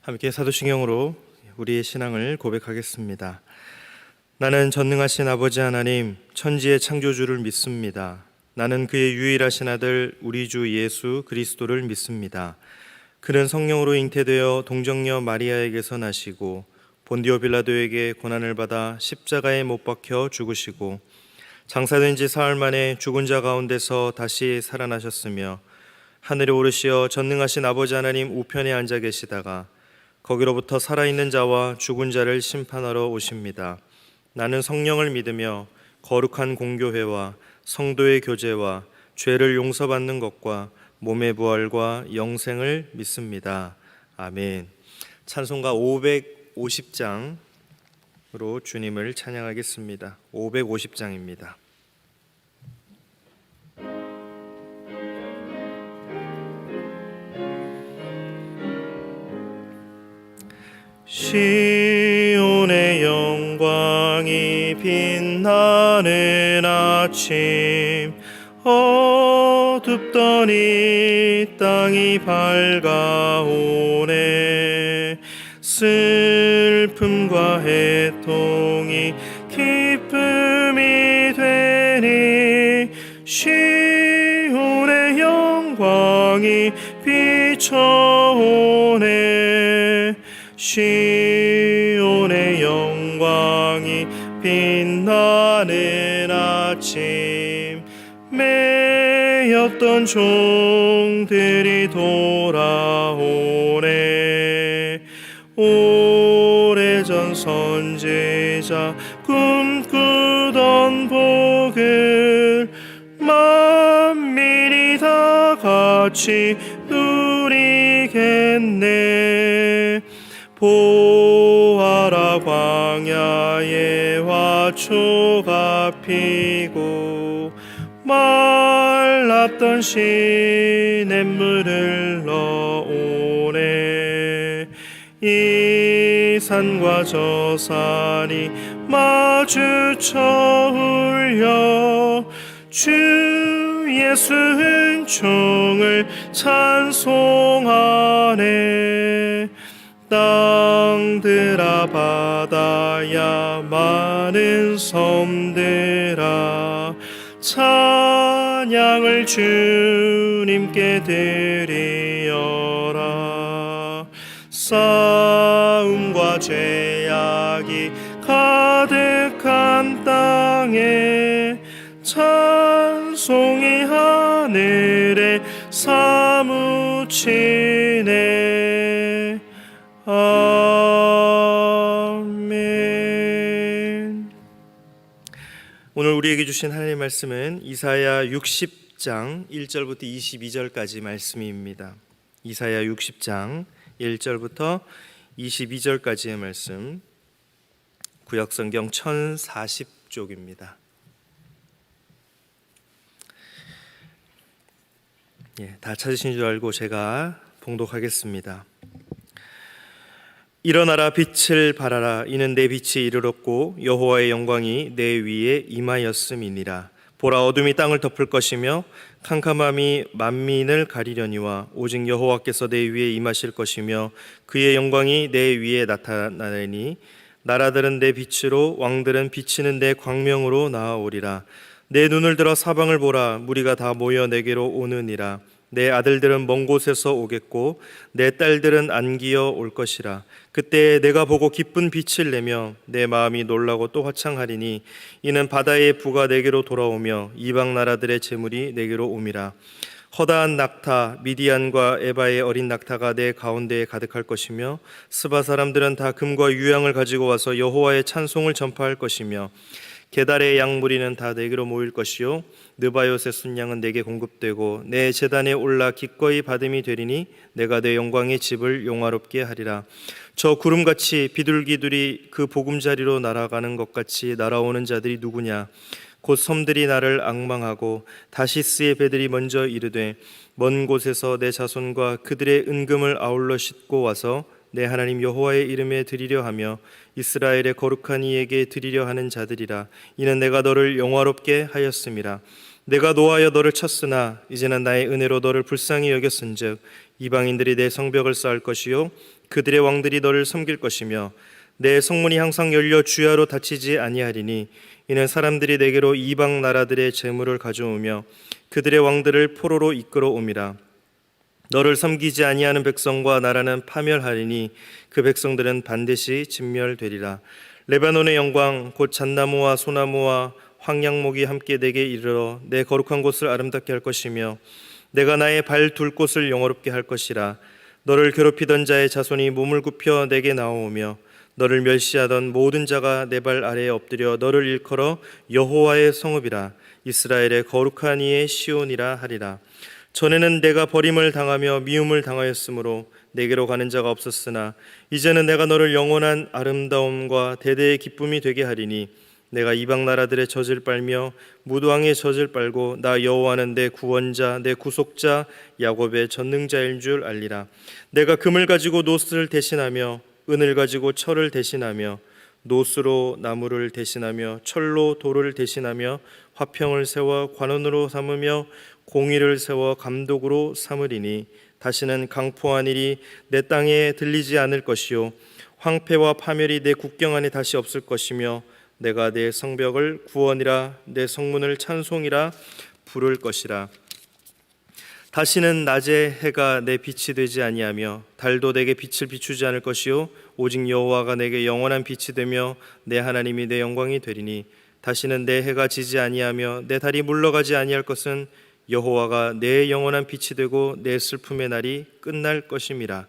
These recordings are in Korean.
함께 사도신경으로 우리의 신앙을 고백하겠습니다. 나는 전능하신 아버지 하나님, 천지의 창조주를 믿습니다. 나는 그의 유일하신 아들 우리 주 예수 그리스도를 믿습니다. 그는 성령으로 잉태되어 동정녀 마리아에게서 나시고 본디오 빌라도에게 고난을 받아 십자가에 못 박혀 죽으시고 장사된 지 사흘 만에 죽은 자 가운데서 다시 살아나셨으며 하늘에 오르시어 전능하신 아버지 하나님 우편에 앉아 계시다가 거기로부터 살아있는 자와 죽은 자를 심판하러 오십니다. 나는 성령을 믿으며 거룩한 공교회와 성도의 교제와 죄를 용서받는 것과 몸의 부활과 영생을 믿습니다. 아멘. 찬송가 550장으로 주님을 찬양하겠습니다. 550장입니다. 시온의 영광이 빛나는 아침, 어둡던 이 땅이 밝아오네. 슬픔과 해통이 기쁨이 되니 시온의 영광이 비춰오네. 시온의 영광이 빛나는 아침, 매였던 종들이 돌아오네. 오래전 선지자 꿈꾸던 복을 만민이 다 같이 누리겠네. 보아라, 광야에 화초가 피고 말랐던 시냇물을 넣오네. 이 산과 저 산이 마주쳐 울려 주 예수 은총을 찬송하네. 땅들아 바다야 많은 섬들아 찬양을 주님께 드리어라. 싸움과 죄악이 가득한 땅에 찬송이 하늘에 사무치네. 아멘. 오늘 우리에게 주신 하나님의 말씀은 이사야 60장 1절부터 22절까지 말씀입니다. 이사야 60장 1절부터 22절까지의 말씀, 구약성경 1040쪽입니다. 다 찾으신 줄 알고 제가 봉독하겠습니다. 일어나라, 빛을 발하라. 이는 내 빛이 이르렀고 여호와의 영광이 내 위에 임하였음이니라. 보라, 어둠이 땅을 덮을 것이며 캄캄함이 만민을 가리려니와 오직 여호와께서 내 위에 임하실 것이며 그의 영광이 내 위에 나타나리니 나라들은 내 빛으로 왕들은 비치는 내 광명으로 나아오리라. 내 눈을 들어 사방을 보라. 무리가 다 모여 내게로 오느니라. 내 아들들은 먼 곳에서 오겠고 내 딸들은 안기어 올 것이라. 그때 내가 보고 기쁜 빛을 내며 내 마음이 놀라고 또 화창하리니 이는 바다의 부가 내게로 돌아오며 이방 나라들의 재물이 내게로 옴이라. 허다한 낙타 미디안과 에바의 어린 낙타가 내 가운데에 가득할 것이며 스바 사람들은 다 금과 유향을 가지고 와서 여호와의 찬송을 전파할 것이며 게달의 양무리는 다 내게로 모일 것이요 느바요의 순양은 내게 공급되고 내 제단에 올라 기꺼이 받음이 되리니 내가 내 영광의 집을 용화롭게 하리라. 저 구름같이 비둘기들이 그 보금자리로 날아가는 것 같이 날아오는 자들이 누구냐? 곧 섬들이 나를 앙망하고 다시스의 배들이 먼저 이르되 먼 곳에서 내 자손과 그들의 은금을 아울러 싣고 와서 내 하나님 여호와의 이름에 드리려 하며 이스라엘의 거룩한 이에게 드리려 하는 자들이라. 이는 내가 너를 영화롭게 하였음이라. 내가 노하여 너를 쳤으나 이제는 나의 은혜로 너를 불쌍히 여겼은즉 이방인들이 내 성벽을 쌓을 것이요 그들의 왕들이 너를 섬길 것이며 내 성문이 항상 열려 주야로 닫히지 아니하리니 이는 사람들이 내게로 이방 나라들의 재물을 가져오며 그들의 왕들을 포로로 이끌어옴이라. 너를 섬기지 아니하는 백성과 나라는 파멸하리니 그 백성들은 반드시 진멸되리라. 레바논의 영광 곧 잣나무와 소나무와 황양목이 함께 내게 이르러 내 거룩한 곳을 아름답게 할 것이며 내가 나의 발 둘 곳을 영화롭게 할 것이라. 너를 괴롭히던 자의 자손이 몸을 굽혀 내게 나오며 너를 멸시하던 모든 자가 내 발 아래에 엎드려 너를 일컬어 여호와의 성읍이라 이스라엘의 거룩한 이의 시온이라 하리라. 전에는 내가 버림을 당하며 미움을 당하였으므로 내게로 가는 자가 없었으나 이제는 내가 너를 영원한 아름다움과 대대의 기쁨이 되게 하리니 내가 이방 나라들의 젖을 빨며 무도왕의 젖을 빨고 나 여호와는 내 구원자 내 구속자 야곱의 전능자인 줄 알리라. 내가 금을 가지고 노스를 대신하며 은을 가지고 철을 대신하며 노스로 나무를 대신하며 철로 돌을 대신하며 화평을 세워 관원으로 삼으며 공의를 세워 감독으로 삼으리니 다시는 강포한 일이 내 땅에 들리지 않을 것이요 황폐와 파멸이 내 국경 안에 다시 없을 것이며 내가 내 성벽을 구원이라 내 성문을 찬송이라 부를 것이라. 다시는 낮에 해가 내 빛이 되지 아니하며 달도 내게 빛을 비추지 않을 것이요 오직 여호와가 내게 영원한 빛이 되며 내 하나님이 내 영광이 되리니 다시는 내 해가 지지 아니하며 내 달이 물러가지 아니할 것은 여호와가 내 영원한 빛이 되고 내 슬픔의 날이 끝날 것임이라.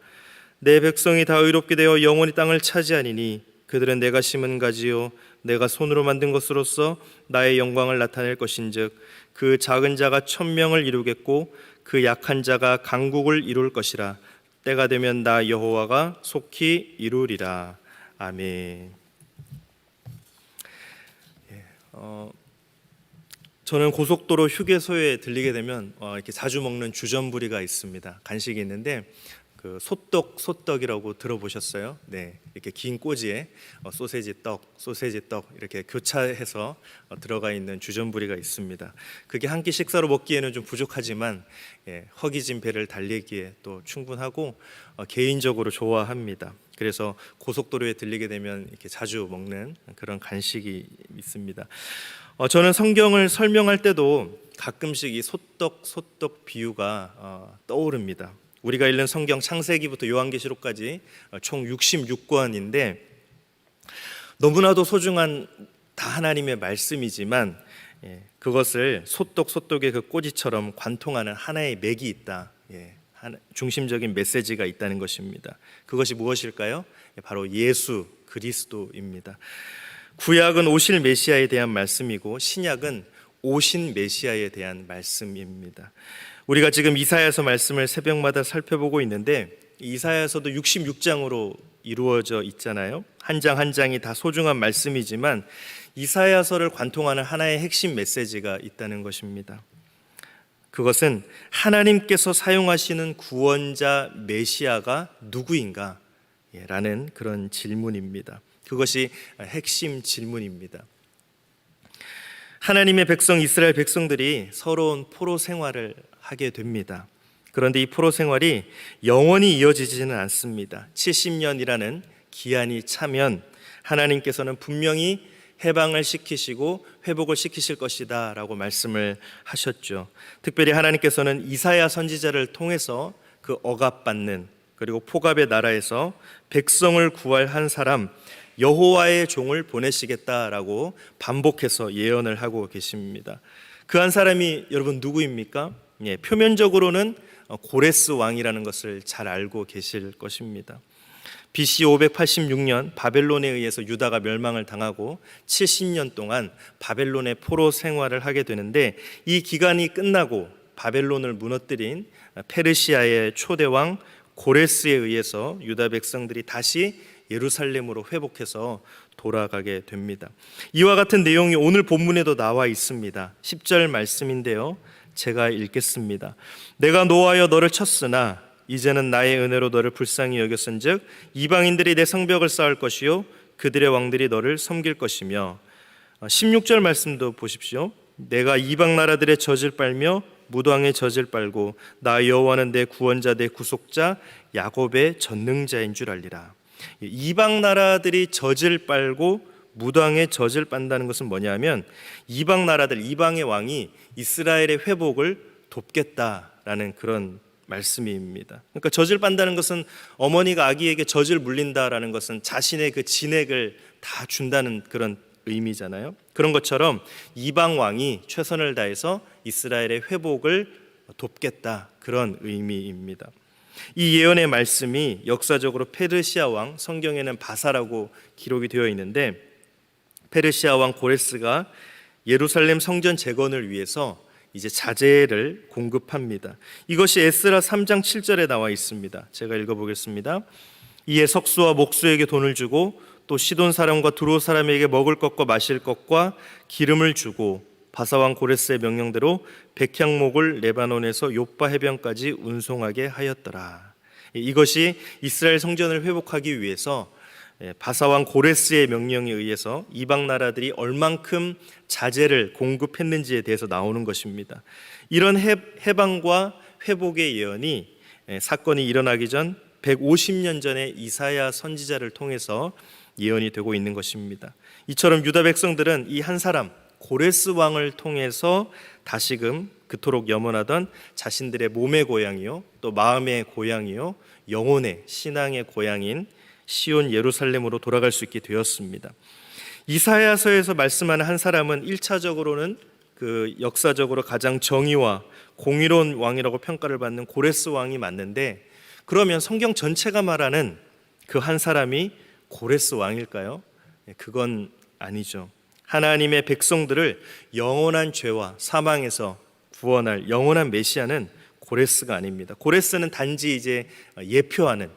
내 백성이 다 의롭게 되어 영원히 땅을 차지하니니 그들은 내가 심은 가지요 내가 손으로 만든 것으로서 나의 영광을 나타낼 것인즉 그 작은 자가 천명을 이루겠고 그 약한 자가 강국을 이룰 것이라. 때가 되면 나 여호와가 속히 이루리라. 아멘. 저는 고속도로 휴게소에 들리게 되면 이렇게 자주 먹는 주전부리가 있습니다. 간식이 있는데 그 소떡이라고 들어보셨어요? 네, 이렇게 긴 꼬지에 소세지 떡 이렇게 교차해서 들어가 있는 주전부리가 있습니다. 그게 한 끼 식사로 먹기에는 좀 부족하지만 허기진 배를 달래기에 또 충분하고 개인적으로 좋아합니다. 그래서 고속도로에 들리게 되면 이렇게 자주 먹는 그런 간식이 있습니다. 저는 성경을 설명할 때도 가끔씩 이 소떡 비유가 떠오릅니다. 우리가 읽는 성경 창세기부터 요한계시록까지 총 66권인데 너무나도 소중한 다 하나님의 말씀이지만 그것을 소떡의 그 꼬지처럼 관통하는 하나의 맥이 있다. 중심적인 메시지가 있다는 것입니다. 그것이 무엇일까요? 바로 예수 그리스도입니다. 구약은 오실 메시아에 대한 말씀이고 신약은 오신 메시아에 대한 말씀입니다. 우리가 지금 이사야서 말씀을 새벽마다 살펴보고 있는데 이사야서도 66장으로 이루어져 있잖아요. 한 장 한 장이 다 소중한 말씀이지만 이사야서를 관통하는 하나의 핵심 메시지가 있다는 것입니다. 그것은 하나님께서 사용하시는 구원자 메시아가 누구인가? 라는 그런 질문입니다. 그것이 핵심 질문입니다. 하나님의 백성 이스라엘 백성들이 서러운 포로 생활을 하게 됩니다. 그런데 이 포로 생활이 영원히 이어지지는 않습니다. 70년이라는 기한이 차면 하나님께서는 분명히 해방을 시키시고 회복을 시키실 것이다 라고 말씀을 하셨죠. 특별히 하나님께서는 이사야 선지자를 통해서 그 억압받는 그리고 포갑의 나라에서 백성을 구할 한 사람 여호와의 종을 보내시겠다라고 반복해서 예언을 하고 계십니다. 그 한 사람이 여러분 누구입니까? 표면적으로는 고레스 왕이라는 것을 잘 알고 계실 것입니다. BC 586년 바벨론에 의해서 유다가 멸망을 당하고 70년 동안 바벨론의 포로 생활을 하게 되는데 이 기간이 끝나고 바벨론을 무너뜨린 페르시아의 초대왕 고레스에 의해서 유다 백성들이 다시 예루살렘으로 회복해서 돌아가게 됩니다. 이와 같은 내용이 오늘 본문에도 나와 있습니다. 10절 말씀인데요. 제가 읽겠습니다. 내가 노하여 너를 쳤으나 이제는 나의 은혜로 너를 불쌍히 여겼은즉 이방인들이 내 성벽을 쌓을 것이요 그들의 왕들이 너를 섬길 것이며 16절 말씀도 보십시오. 내가 이방 나라들의 젖을 빨며 무당의 젖을 빨고 나 여호와는 내 구원자 내 구속자 야곱의 전능자인 줄 알리라. 이방 나라들이 젖을 빨고 무당의 젖을 빤다는 것은 뭐냐면 이방 나라들, 이방의 왕이 이스라엘의 회복을 돕겠다라는 그런 말씀입니다. 그러니까 젖을 빤다는 것은 어머니가 아기에게 젖을 물린다라는 것은 자신의 그 진액을 다 준다는 그런 의미잖아요. 그런 것처럼 이방 왕이 최선을 다해서 이스라엘의 회복을 돕겠다, 그런 의미입니다. 이 예언의 말씀이 역사적으로 페르시아 왕, 성경에는 바사라고 기록이 되어 있는데, 페르시아 왕 고레스가 예루살렘 성전 재건을 위해서 이제 자재를 공급합니다. 이것이 에스라 3장 7절에 나와 있습니다. 제가 읽어보겠습니다. 이에 석수와 목수에게 돈을 주고 또 시돈 사람과 두로 사람에게 먹을 것과 마실 것과 기름을 주고 바사왕 고레스의 명령대로 백향목을 레바논에서 요빠 해변까지 운송하게 하였더라. 이것이 이스라엘 성전을 회복하기 위해서 바사왕 고레스의 명령에 의해서 이방 나라들이 얼만큼 자재를 공급했는지에 대해서 나오는 것입니다. 이런 해방과 회복의 예언이 사건이 일어나기 전 150년 전에 이사야 선지자를 통해서 예언이 되고 있는 것입니다. 이처럼 유다 백성들은 이 한 사람 고레스 왕을 통해서 다시금 그토록 염원하던 자신들의 몸의 고향이요 또 마음의 고향이요 영혼의 신앙의 고향인 시온 예루살렘으로 돌아갈 수 있게 되었습니다. 이사야서에서 말씀하는 한 사람은 1차적으로는 그 역사적으로 가장 정의와 공의로운 왕이라고 평가를 받는 고레스 왕이 맞는데, 그러면 성경 전체가 말하는 그 한 사람이 고레스 왕일까요? 그건 아니죠. 하나님의 백성들을 영원한 죄와 사망에서 구원할 영원한 메시아는 고레스가 아닙니다. 고레스는 단지 이제 예표하는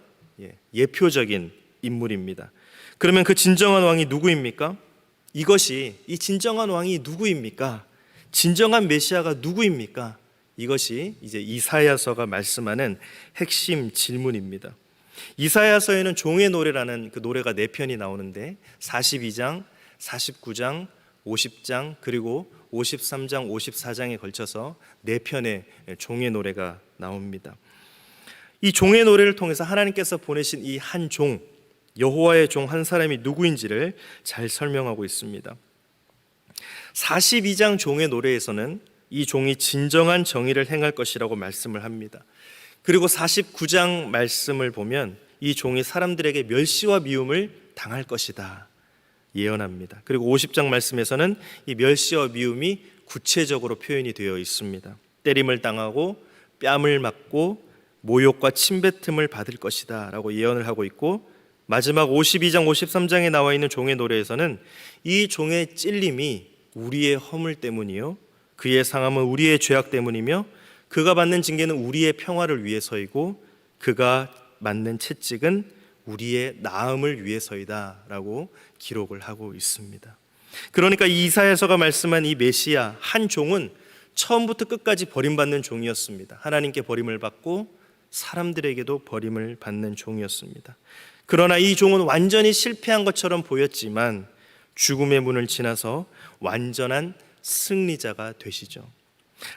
예표적인 인물입니다. 그러면 그 진정한 왕이 누구입니까? 이 진정한 왕이 누구입니까? 진정한 메시아가 누구입니까? 이것이 이제 이사야서가 말씀하는 핵심 질문입니다. 이사야서에는 종의 노래라는 그 노래가 4편이 나오는데 42장, 49장, 50장 그리고 53장, 54장에 걸쳐서 4편의 종의 노래가 나옵니다. 이 종의 노래를 통해서 하나님께서 보내신 이 한 종, 여호와의 종 한 사람이 누구인지를 잘 설명하고 있습니다. 42장 종의 노래에서는 이 종이 진정한 정의를 행할 것이라고 말씀을 합니다. 그리고 49장 말씀을 보면 이 종이 사람들에게 멸시와 미움을 당할 것이다 예언합니다. 그리고 50장 말씀에서는 이 멸시와 미움이 구체적으로 표현이 되어 있습니다. 때림을 당하고 뺨을 맞고 모욕과 침뱉음을 받을 것이다 라고 예언을 하고 있고, 마지막 52장 53장에 나와 있는 종의 노래에서는 이 종의 찔림이 우리의 허물 때문이요 그의 상함은 우리의 죄악 때문이며 그가 받는 징계는 우리의 평화를 위해서이고 그가 맞는 채찍은 우리의 나음을 위해서이다 라고 기록을 하고 있습니다. 그러니까 이사야서가 말씀한 이 메시아 한 종은 처음부터 끝까지 버림받는 종이었습니다. 하나님께 버림을 받고 사람들에게도 버림을 받는 종이었습니다. 그러나 이 종은 완전히 실패한 것처럼 보였지만 죽음의 문을 지나서 완전한 승리자가 되시죠.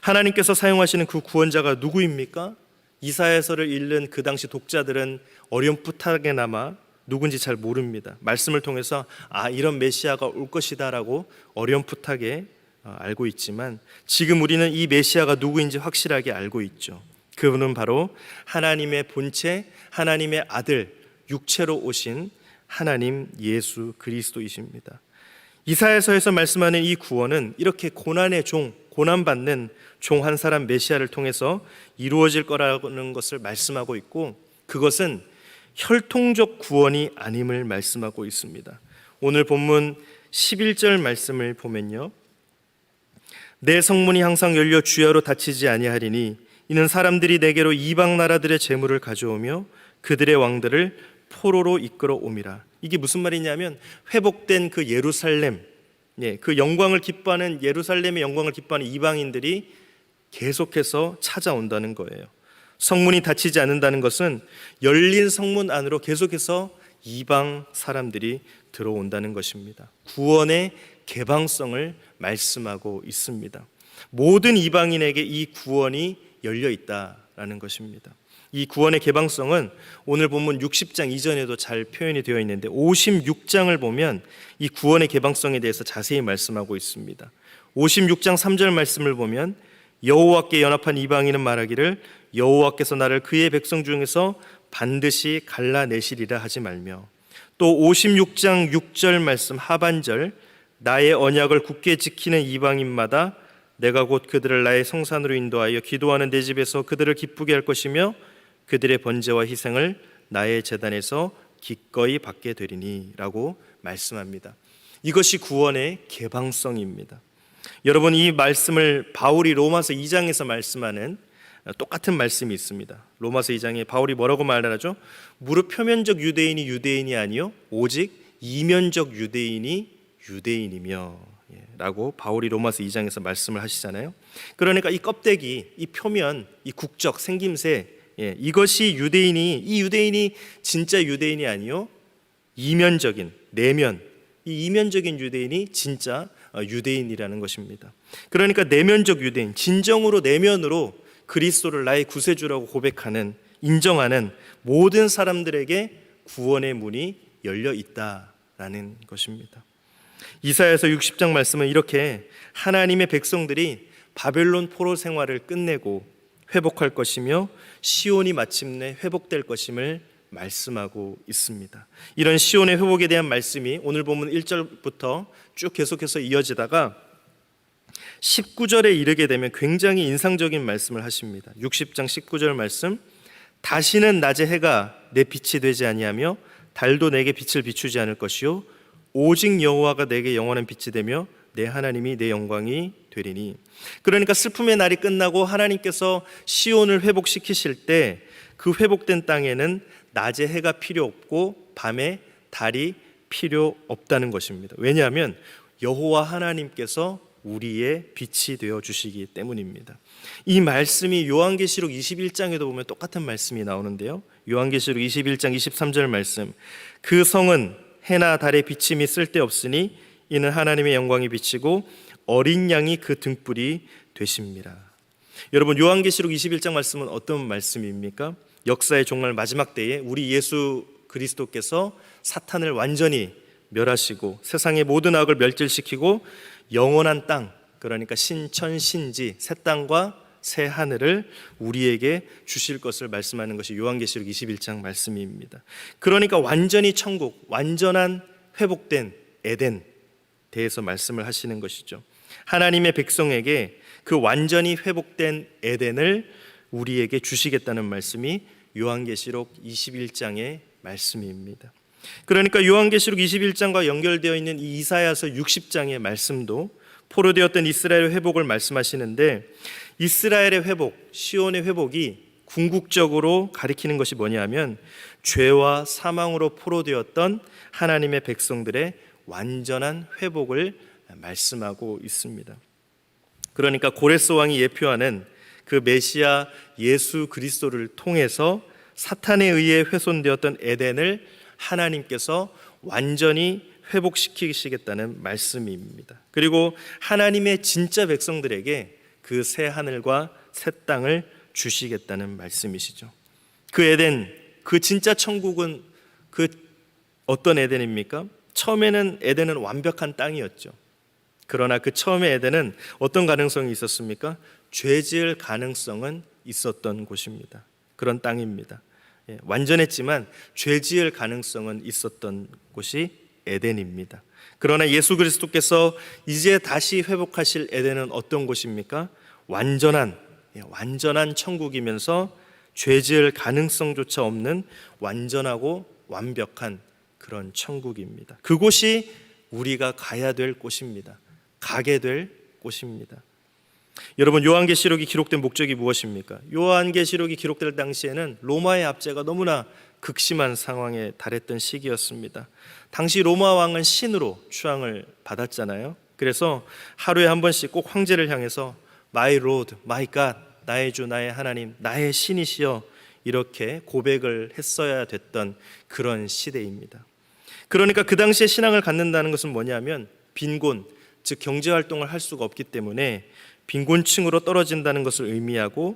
하나님께서 사용하시는 그 구원자가 누구입니까? 이사야서를 읽는 그 당시 독자들은 어렴풋하게나마 누군지 잘 모릅니다. 말씀을 통해서 이런 메시아가 올 것이다 라고 어렴풋하게 알고 있지만 지금 우리는 이 메시아가 누구인지 확실하게 알고 있죠. 그분은 바로 하나님의 본체, 하나님의 아들, 육체로 오신 하나님 예수 그리스도이십니다. 이사야서에서 말씀하는 이 구원은 이렇게 고난의 종, 고난받는 종 한 사람 메시아를 통해서 이루어질 거라는 것을 말씀하고 있고, 그것은 혈통적 구원이 아님을 말씀하고 있습니다. 오늘 본문 11절 말씀을 보면요, 내 성문이 항상 열려 주야로 닫히지 아니하리니 이는 사람들이 내게로 이방 나라들의 재물을 가져오며 그들의 왕들을 포로로 이끌어 옴이라. 이게 무슨 말이냐면 회복된 그 예루살렘, 그 영광을 기뻐하는 예루살렘의 영광을 기뻐하는 이방인들이 계속해서 찾아온다는 거예요. 성문이 닫히지 않는다는 것은 열린 성문 안으로 계속해서 이방 사람들이 들어온다는 것입니다. 구원의 개방성을 말씀하고 있습니다. 모든 이방인에게 이 구원이 열려 있다라는 것입니다. 이 구원의 개방성은 오늘 본문 60장 이전에도 잘 표현이 되어 있는데 56장을 보면 이 구원의 개방성에 대해서 자세히 말씀하고 있습니다. 56장 3절 말씀을 보면 여호와께 연합한 이방인은 말하기를 여호와께서 나를 그의 백성 중에서 반드시 갈라내시리라 하지 말며, 또 56장 6절 말씀 하반절 나의 언약을 굳게 지키는 이방인마다 내가 곧 그들을 나의 성산으로 인도하여 기도하는 내 집에서 그들을 기쁘게 할 것이며 그들의 번제와 희생을 나의 제단에서 기꺼이 받게 되리니 라고 말씀합니다. 이것이 구원의 개방성입니다. 여러분, 이 말씀을 바울이 로마서 2장에서 말씀하는 똑같은 말씀이 있습니다. 로마서 2장에 바울이 뭐라고 말하죠? 무릇 표면적 유대인이 유대인이 아니요 오직 이면적 유대인이 유대인이며 라고 바울이 로마서 2장에서 말씀을 하시잖아요. 그러니까 이 껍데기, 이 표면, 이 국적, 생김새, 이것이 이 유대인이 진짜 유대인이 아니요 이면적인, 내면, 이 이면적인 유대인이 진짜 유대인이라는 것입니다. 그러니까 내면적 유대인, 진정으로 내면으로 그리스도를 나의 구세주라고 고백하는, 인정하는 모든 사람들에게 구원의 문이 열려 있다라는 것입니다. 이사야서 60장 말씀은 이렇게 하나님의 백성들이 바벨론 포로 생활을 끝내고 회복할 것이며 시온이 마침내 회복될 것임을 말씀하고 있습니다. 이런 시온의 회복에 대한 말씀이 오늘 본문 1절부터 쭉 계속해서 이어지다가 19절에 이르게 되면 굉장히 인상적인 말씀을 하십니다. 60장 19절 말씀, 다시는 낮의 해가 내 빛이 되지 아니하며 달도 내게 빛을 비추지 않을 것이요 오직 여호와가 내게 영원한 빛이 되며 내 하나님이 내 영광이 되리니. 그러니까 슬픔의 날이 끝나고 하나님께서 시온을 회복시키실 때 그 회복된 땅에는 낮에 해가 필요 없고 밤에 달이 필요 없다는 것입니다. 왜냐하면 여호와 하나님께서 우리의 빛이 되어 주시기 때문입니다. 이 말씀이 요한계시록 21장에도 보면 똑같은 말씀이 나오는데요. 요한계시록 21장 23절 말씀, 그 성은 해나 달의 비침이 쓸데없으니 이는 하나님의 영광이 비치고 어린 양이 그 등불이 되십니다. 여러분, 요한계시록 21장 말씀은 어떤 말씀입니까? 역사의 종말 마지막 때에 우리 예수 그리스도께서 사탄을 완전히 멸하시고 세상의 모든 악을 멸절시키고 영원한 땅, 그러니까 신천신지 새 땅과 새 하늘을 우리에게 주실 것을 말씀하는 것이 요한계시록 21장 말씀입니다. 그러니까 완전히 천국, 완전한 회복된 에덴 대해서 말씀을 하시는 것이죠. 하나님의 백성에게 그 완전히 회복된 에덴을 우리에게 주시겠다는 말씀이 요한계시록 21장의 말씀입니다. 그러니까 요한계시록 21장과 연결되어 있는 이 이사야서 60장의 말씀도 포로되었던 이스라엘의 회복을 말씀하시는데, 이스라엘의 회복, 시온의 회복이 궁극적으로 가리키는 것이 뭐냐면 죄와 사망으로 포로되었던 하나님의 백성들의 완전한 회복을 말씀하고 있습니다. 그러니까 고레스 왕이 예표하는 그 메시아 예수 그리스도를 통해서 사탄에 의해 훼손되었던 에덴을 하나님께서 완전히 회복시키시겠다는 말씀입니다. 그리고 하나님의 진짜 백성들에게 그 새 하늘과 새 땅을 주시겠다는 말씀이시죠. 그 에덴, 그 진짜 천국은 그 어떤 에덴입니까? 처음에는 에덴은 완벽한 땅이었죠. 그러나 그 처음에 에덴은 어떤 가능성이 있었습니까? 죄 지을 가능성은 있었던 곳입니다. 그런 땅입니다. 완전했지만 죄 지을 가능성은 있었던 곳이 에덴입니다. 그러나 예수 그리스도께서 이제 다시 회복하실 에덴은 어떤 곳입니까? 완전한 천국이면서 죄 지을 가능성조차 없는 완전하고 완벽한 그런 천국입니다. 그곳이 우리가 가야 될 곳입니다. 가게 될 곳입니다. 여러분, 요한계시록이 기록된 목적이 무엇입니까? 요한계시록이 기록될 당시에는 로마의 압제가 너무나 극심한 상황에 달했던 시기였습니다. 당시 로마 왕은 신으로 추앙을 받았잖아요. 그래서 하루에 한 번씩 꼭 황제를 향해서 My Lord, My God, 나의 주, 나의 하나님, 나의 신이시여, 이렇게 고백을 했어야 됐던 그런 시대입니다. 그러니까 그 당시에 신앙을 갖는다는 것은 뭐냐면 빈곤, 즉 경제활동을 할 수가 없기 때문에 빈곤층으로 떨어진다는 것을 의미하고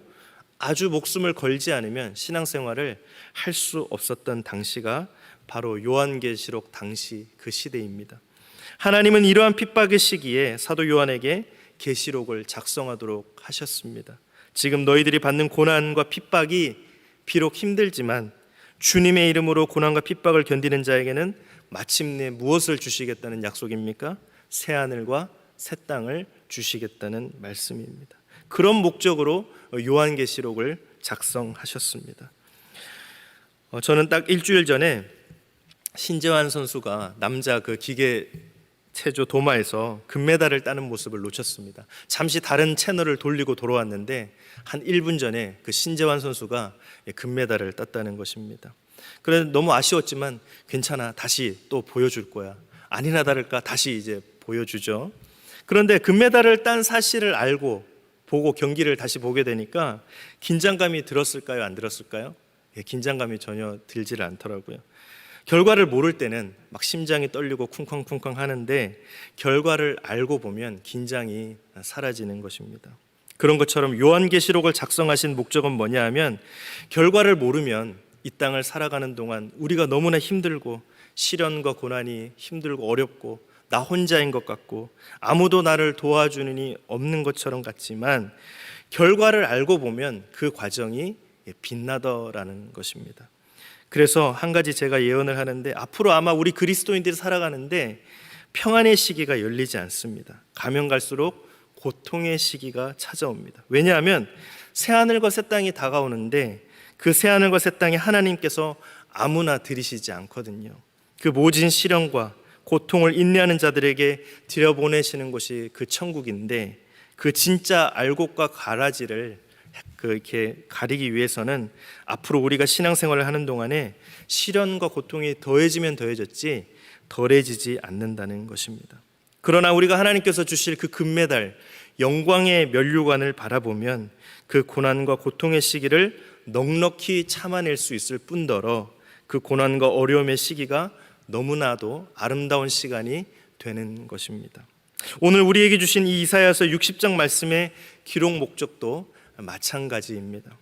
아주 목숨을 걸지 않으면 신앙생활을 할 수 없었던 당시가 바로 요한계시록 당시 그 시대입니다. 하나님은 이러한 핍박의 시기에 사도 요한에게 계시록을 작성하도록 하셨습니다. 지금 너희들이 받는 고난과 핍박이 비록 힘들지만 주님의 이름으로 고난과 핍박을 견디는 자에게는 마침내 무엇을 주시겠다는 약속입니까? 새 하늘과 새 땅을 주시겠다는 말씀입니다. 그런 목적으로 요한계시록을 작성하셨습니다. 저는 딱 일주일 전에 신재환 선수가 남자 그 기계 체조 도마에서 금메달을 따는 모습을 놓쳤습니다. 잠시 다른 채널을 돌리고 돌아왔는데 한 1분 전에 그 신재환 선수가 금메달을 땄다는 것입니다. 그래서 너무 아쉬웠지만 괜찮아, 다시 또 보여줄 거야. 아니나 다를까 다시 이제 보여주죠. 그런데 금메달을 딴 사실을 알고 보고 경기를 다시 보게 되니까 긴장감이 들었을까요? 안 들었을까요? 긴장감이 전혀 들지를 않더라고요. 결과를 모를 때는 막 심장이 떨리고 쿵쾅쿵쾅 하는데 결과를 알고 보면 긴장이 사라지는 것입니다. 그런 것처럼 요한계시록을 작성하신 목적은 뭐냐 하면 결과를 모르면 이 땅을 살아가는 동안 우리가 너무나 힘들고 시련과 고난이 힘들고 어렵고 나 혼자인 것 같고 아무도 나를 도와주는 이 없는 것처럼 같지만 결과를 알고 보면 그 과정이 빛나더라는 것입니다. 그래서 한 가지 제가 예언을 하는데 앞으로 아마 우리 그리스도인들이 살아가는데 평안의 시기가 열리지 않습니다. 가면 갈수록 고통의 시기가 찾아옵니다. 왜냐하면 새하늘과 새 땅이 다가오는데 그 새하늘과 새 땅에 하나님께서 아무나 들이시지 않거든요. 그 모진 시련과 고통을 인내하는 자들에게 들여보내시는 것이 그 천국인데 그 진짜 알곡과 가라지를 이렇게 가리기 위해서는 앞으로 우리가 신앙생활을 하는 동안에 시련과 고통이 더해지면 더해졌지 덜해지지 않는다는 것입니다. 그러나 우리가 하나님께서 주실 그 금메달, 영광의 면류관을 바라보면 그 고난과 고통의 시기를 넉넉히 참아낼 수 있을 뿐더러 그 고난과 어려움의 시기가 너무나도 아름다운 시간이 되는 것입니다. 오늘 우리에게 주신 이 이사야서 60장 말씀의 기록 목적도 마찬가지입니다.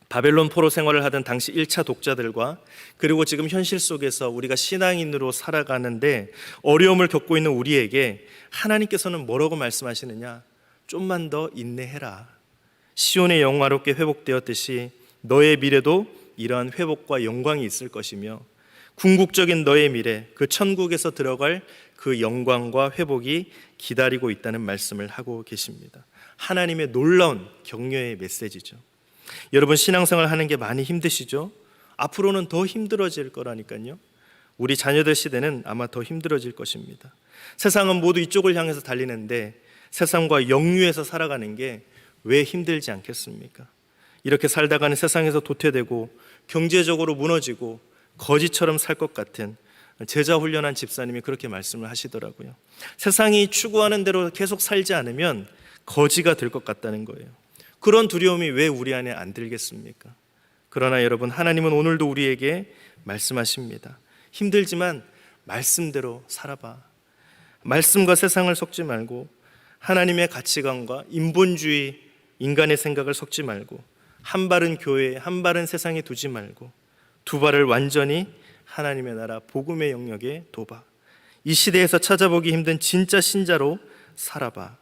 바벨론 포로 생활을 하던 당시 1차 독자들과 그리고 지금 현실 속에서 우리가 신앙인으로 살아가는데 어려움을 겪고 있는 우리에게 하나님께서는 뭐라고 말씀하시느냐? 좀만 더 인내해라. 시온의 영화롭게 회복되었듯이 너의 미래도 이러한 회복과 영광이 있을 것이며 궁극적인 너의 미래, 그 천국에서 들어갈 그 영광과 회복이 기다리고 있다는 말씀을 하고 계십니다. 하나님의 놀라운 격려의 메시지죠. 여러분 신앙생활 하는 게 많이 힘드시죠? 앞으로는 더 힘들어질 거라니까요. 우리 자녀들 시대는 아마 더 힘들어질 것입니다. 세상은 모두 이쪽을 향해서 달리는데 세상과 역류해서 살아가는 게 왜 힘들지 않겠습니까? 이렇게 살다가는 세상에서 도태되고 경제적으로 무너지고 거지처럼 살 것 같은 제자 훈련한 집사님이 그렇게 말씀을 하시더라고요. 세상이 추구하는 대로 계속 살지 않으면 거지가 될 것 같다는 거예요. 그런 두려움이 왜 우리 안에 안 들겠습니까? 그러나 여러분 하나님은 오늘도 우리에게 말씀하십니다. 힘들지만 말씀대로 살아봐. 말씀과 세상을 섞지 말고 하나님의 가치관과 인본주의 인간의 생각을 섞지 말고 한 발은 교회에 한 발은 세상에 두지 말고 두 발을 완전히 하나님의 나라 복음의 영역에 둬봐. 이 시대에서 찾아보기 힘든 진짜 신자로 살아봐.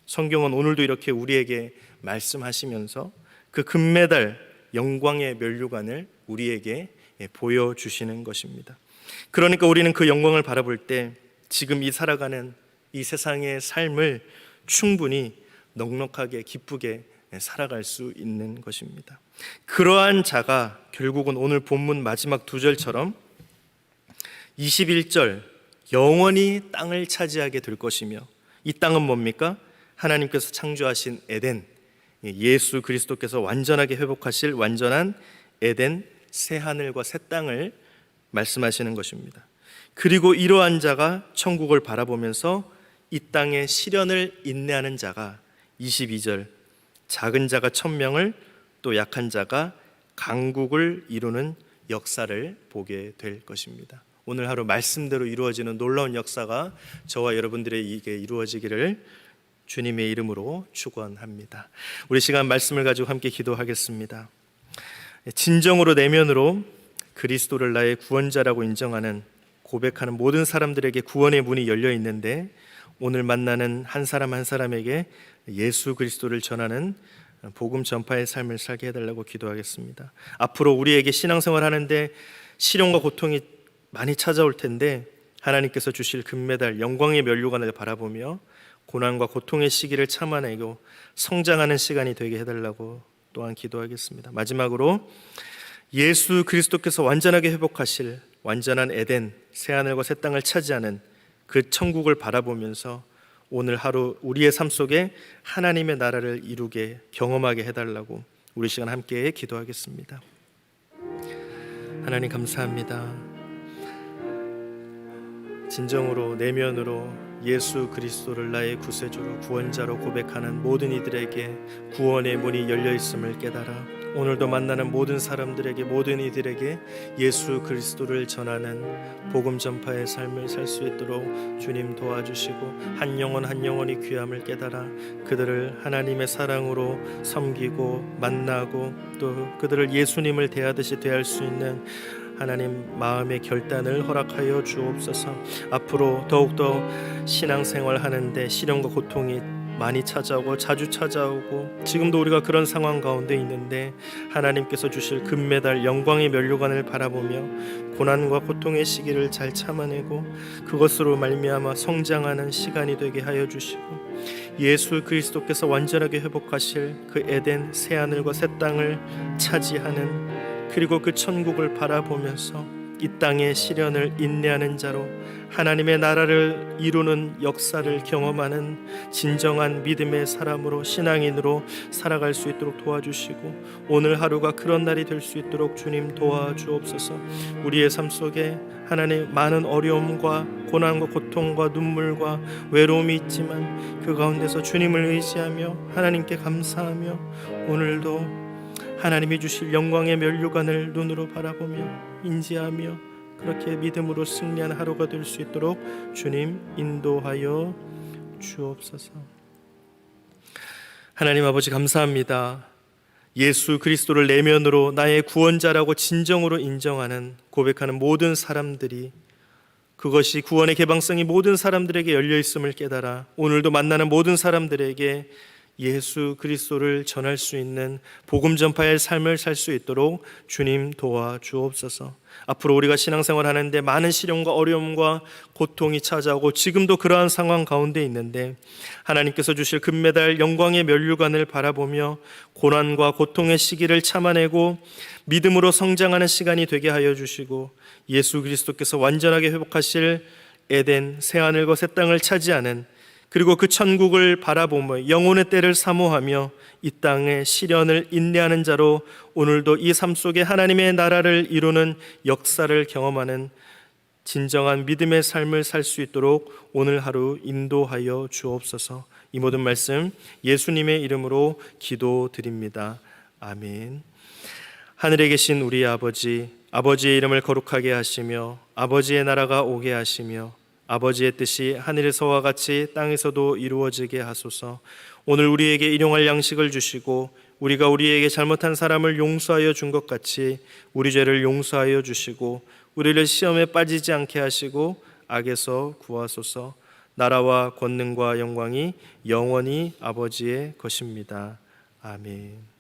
성경은 오늘도 이렇게 우리에게 말씀하시면서 그 금메달 영광의 면류관을 우리에게 보여주시는 것입니다. 그러니까 우리는 그 영광을 바라볼 때 지금 이 살아가는 이 세상의 삶을 충분히 넉넉하게 기쁘게 살아갈 수 있는 것입니다. 그러한 자가 결국은 오늘 본문 마지막 두 절처럼 21절 영원히 땅을 차지하게 될 것이며 이 땅은 뭡니까? 하나님께서 창조하신 에덴, 예수 그리스도께서 완전하게 회복하실 완전한 에덴 새 하늘과 새 땅을 말씀하시는 것입니다. 그리고 이러한 자가 천국을 바라보면서 이 땅의 시련을 인내하는 자가 22절 작은 자가 1000명을 또 약한 자가 강국을 이루는 역사를 보게 될 것입니다. 오늘 하루 말씀대로 이루어지는 놀라운 역사가 저와 여러분들에게 이루어지기를 주님의 이름으로 축원합니다. 우리 시간 말씀을 가지고 함께 기도하겠습니다. 진정으로 내면으로 그리스도를 나의 구원자라고 인정하는 고백하는 모든 사람들에게 구원의 문이 열려 있는데, 오늘 만나는 한 사람 한 사람에게 예수 그리스도를 전하는 복음 전파의 삶을 살게 해달라고 기도하겠습니다. 앞으로 우리에게 신앙생활 하는데 시련과 고통이 많이 찾아올 텐데, 하나님께서 주실 금메달 영광의 면류관을 바라보며 고난과 고통의 시기를 참아내고 성장하는 시간이 되게 해달라고 또한 기도하겠습니다. 마지막으로 예수 그리스도께서 완전하게 회복하실 완전한 에덴, 새하늘과 새 땅을 차지하는 그 천국을 바라보면서 오늘 하루 우리의 삶 속에 하나님의 나라를 이루게 경험하게 해달라고 우리 시간 함께 기도하겠습니다. 하나님 감사합니다. 진정으로 내면으로 예수 그리스도를 나의 구세주로 구원자로 고백하는 모든 이들에게 구원의 문이 열려 있음을 깨달아 오늘도 만나는 모든 사람들에게, 모든 이들에게 예수 그리스도를 전하는 복음 전파의 삶을 살 수 있도록 주님 도와주시고, 한 영혼 한 영혼이 귀함을 깨달아 그들을 하나님의 사랑으로 섬기고 만나고 또 그들을 예수님을 대하듯이 대할 수 있는 하나님 마음의 결단을 허락하여 주옵소서. 앞으로 더욱더 신앙생활 하는데 시련과 고통이 많이 찾아오고 자주 찾아오고, 지금도 우리가 그런 상황 가운데 있는데 하나님께서 주실 금메달 영광의 면류관을 바라보며 고난과 고통의 시기를 잘 참아내고 그것으로 말미암아 성장하는 시간이 되게 하여 주시고, 예수 그리스도께서 완전하게 회복하실 그 에덴 새하늘과 새 땅을 차지하는, 그리고 그 천국을 바라보면서 이 땅의 시련을 인내하는 자로 하나님의 나라를 이루는 역사를 경험하는 진정한 믿음의 사람으로, 신앙인으로 살아갈 수 있도록 도와주시고, 오늘 하루가 그런 날이 될 수 있도록 주님 도와주옵소서. 우리의 삶 속에 하나님 많은 어려움과 고난과 고통과 눈물과 외로움이 있지만 그 가운데서 주님을 의지하며 하나님께 감사하며 오늘도 하나님이 주실 영광의 면류관을 눈으로 바라보며 인지하며 그렇게 믿음으로 승리하는 하루가 될 수 있도록 주님 인도하여 주옵소서. 하나님 아버지 감사합니다. 예수 그리스도를 내면으로 나의 구원자라고 진정으로 인정하는 고백하는 모든 사람들이, 그것이 구원의 개방성이 모든 사람들에게 열려 있음을 깨달아 오늘도 만나는 모든 사람들에게 예수 그리스도를 전할 수 있는 복음 전파의 삶을 살 수 있도록 주님 도와주옵소서. 앞으로 우리가 신앙생활 하는데 많은 시련과 어려움과 고통이 찾아오고 지금도 그러한 상황 가운데 있는데 하나님께서 주실 금메달 영광의 면류관을 바라보며 고난과 고통의 시기를 참아내고 믿음으로 성장하는 시간이 되게 하여 주시고, 예수 그리스도께서 완전하게 회복하실 에덴 새하늘과 새 땅을 차지하는, 그리고 그 천국을 바라보며 영혼의 때를 사모하며 이 땅의 시련을 인내하는 자로 오늘도 이 삶 속에 하나님의 나라를 이루는 역사를 경험하는 진정한 믿음의 삶을 살 수 있도록 오늘 하루 인도하여 주옵소서. 이 모든 말씀 예수님의 이름으로 기도드립니다. 아멘. 하늘에 계신 우리 아버지, 아버지의 이름을 거룩하게 하시며 아버지의 나라가 오게 하시며 아버지의 뜻이 하늘에서와 같이 땅에서도 이루어지게 하소서. 오늘 우리에게 일용할 양식을 주시고 우리가 우리에게 잘못한 사람을 용서하여 준 것 같이 우리 죄를 용서하여 주시고 우리를 시험에 빠지지 않게 하시고 악에서 구하소서. 나라와 권능과 영광이 영원히 아버지의 것입니다. 아멘.